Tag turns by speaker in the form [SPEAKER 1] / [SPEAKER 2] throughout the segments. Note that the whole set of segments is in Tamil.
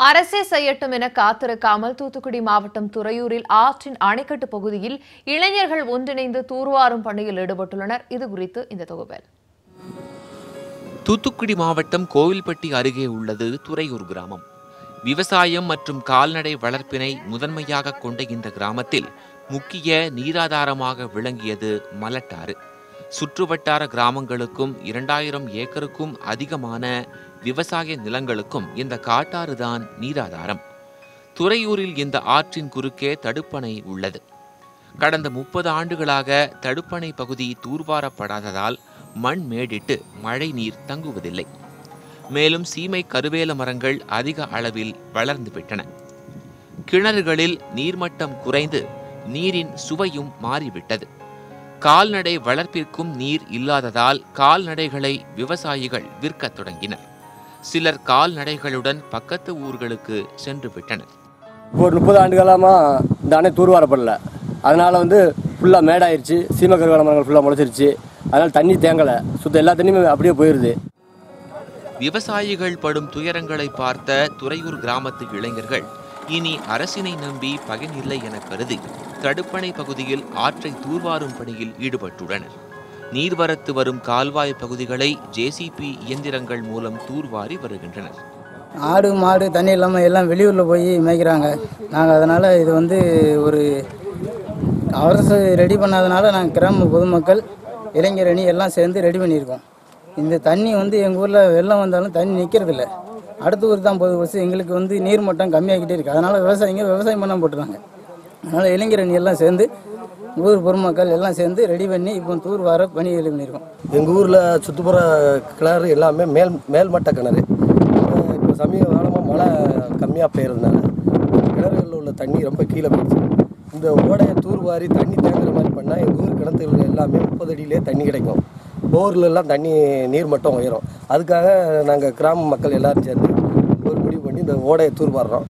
[SPEAKER 1] அரசே செய்யட்டும் என காத்திருக்காமல் தூத்துக்குடி மாவட்டம் துறையூரில் ஆற்றின் அணைக்கட்டு பகுதியில் இளைஞர்கள் ஒன்றிணைந்து தூர்வாரும் பணியில் ஈடுபட்டுள்ளனர். இதுகுறித்து இந்த தொகுப்பில்.
[SPEAKER 2] தூத்துக்குடி மாவட்டம் கோவில்பட்டி அருகே உள்ளது துறையூர் கிராமம். விவசாயம் மற்றும் கால்நடை வளர்ப்பினை முதன்மையாக கொண்ட இந்த கிராமத்தில் முக்கிய நீராதாரமாக விளங்கியது மலட்டாறு. சுற்றுவட்டார கிராமங்களுக்கும் 2000 ஏக்கருக்கும் அதிகமான விவசாய நிலங்களுக்கும் இந்த காட்டாறுதான் நீராதாரம். துறையூரில் இந்த ஆற்றின் குறுக்கே தடுப்பணை உள்ளது. கடந்த 30 ஆண்டுகளாக தடுப்பணை பகுதி தூர்வாரப்படாததால் மண் மேடிட்டு மழை நீர் தங்குவதில்லை. மேலும் சீமை கருவேல மரங்கள் அதிக அளவில் வளர்ந்து விட்டன. கிணறுகளில் நீர்மட்டம் குறைந்து நீரின் சுவையும் மாறிவிட்டது. கால்நடை வளர்ப்பிற்கும் நீர் இல்லாததால் கால்நடைகளை விவசாயிகள் விற்கத் தொடங்கினர். சிலர் கால்நடைகளுடன் பக்கத்து ஊர்களுக்கு சென்று விட்டனர்.
[SPEAKER 3] ஒரு 30 ஆண்டுகாலமாக இந்த அணை தூர்வாரப்படல. அதனால் ஃபுல்லாக மேடாயிருச்சு. சீமக்கருவேல மரங்கள் ஃபுல்லாக முளைச்சிருச்சு. அதனால் தண்ணி தேங்கலை. சுத்தம் எல்லா தண்ணியுமே அப்படியே போயிடுது.
[SPEAKER 2] விவசாயிகள் படும் துயரங்களை பார்த்த துறையூர் கிராமத்து இளைஞர்கள் இனி அரசினை நம்பி பகனில்லை என கருதி தடுப்பணை பகுதியில் ஆற்றை தூர்வாரும் பணியில் ஈடுபட்டுள்ளனர். நீர்வரத்து வரும் கால்வாய் பகுதிகளை ஜேசிபி இயந்திரங்கள் மூலம் தூர்வாரி வருகின்றனர்.
[SPEAKER 4] ஆடு மாடு தண்ணி இல்லாமல் எல்லாம் வெளியூரில் போய் மேய்க்கிறாங்க. நாங்கள் அதனால் இது ஒரு அரசு ரெடி பண்ணாதனால நாங்கள் கிராம பொதுமக்கள் இளைஞர் அணி எல்லாம் சேர்ந்து ரெடி பண்ணியிருக்கோம். இந்த தண்ணி எங்கள் ஊரில் வெள்ளம் வந்தாலும் தண்ணி நிற்கிறதில்ல. அடுத்த ஊர் தான் போது எங்களுக்கு நீர் மட்டம் கம்மியாகிட்டே இருக்குது. அதனால் விவசாயம் பண்ண போட்டுறாங்க. அதனால் இளைஞர் அணி எல்லாம் சேர்ந்து ஊர் பொதுமக்கள் எல்லாம் சேர்ந்து ரெடி பண்ணி இப்போ தூர் வார பணி பண்ணியிருக்கோம்.
[SPEAKER 3] எங்கள் ஊரில் சுற்றுப்புற கிணறு எல்லாமே மேல்மட்ட கிணறு. இப்போ சமீப காலமாக மழை கம்மியாக பெய்யறதுனால கிணறுகளில் உள்ள தண்ணி ரொம்ப கீழே போயிடுச்சு. இந்த ஓடையை தூர்வாரி தண்ணி தேங்குற மாதிரி பண்ணால் எங்கள் ஊர் கிணத்துல எல்லாமே 30 அடியிலே தண்ணி கிடைக்கும். போர்லெல்லாம் தண்ணி நீர் மட்டம் உயரும். அதுக்காக நாங்கள் கிராம மக்கள் எல்லாரும் சேர்ந்து ஒரு முடிவு பண்ணி இந்த ஓடையை தூர்வாடுறோம்.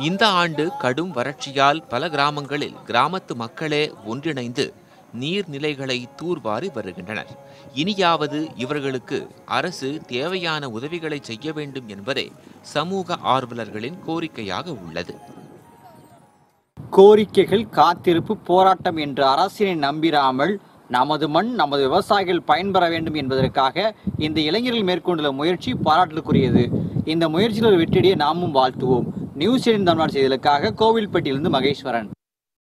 [SPEAKER 2] இந்த ஆண்டு கடும் வறட்சியால் பல கிராமங்களில் கிராமத்து மக்களே ஒன்றிணைந்து நீர்நிலைகளை தூர்வாரி வருகின்றனர். இனியாவது இவர்களுக்கு அரசு தேவையான உதவிகளை செய்ய வேண்டும் என்பதே சமூக ஆர்வலர்களின் கோரிக்கையாக உள்ளது.
[SPEAKER 5] கோரிக்கைகள் காத்திருப்பு போராட்டம் என்று அரசினை நம்பிராமல் நமது மண் நமது விவசாயிகள் பயன்பெற வேண்டும் என்பதற்காக இந்த இளைஞர்கள் மேற்கொண்டுள்ள முயற்சி பாராட்டுக்குரியது. இந்த முயற்சியில் வெற்றியை நாமும் வாழ்த்துவோம். நியூஸ் 18 தமிழ்நாடு செய்திகளுக்காக கோவில்பட்டியிலிருந்து மகேஸ்வரன்.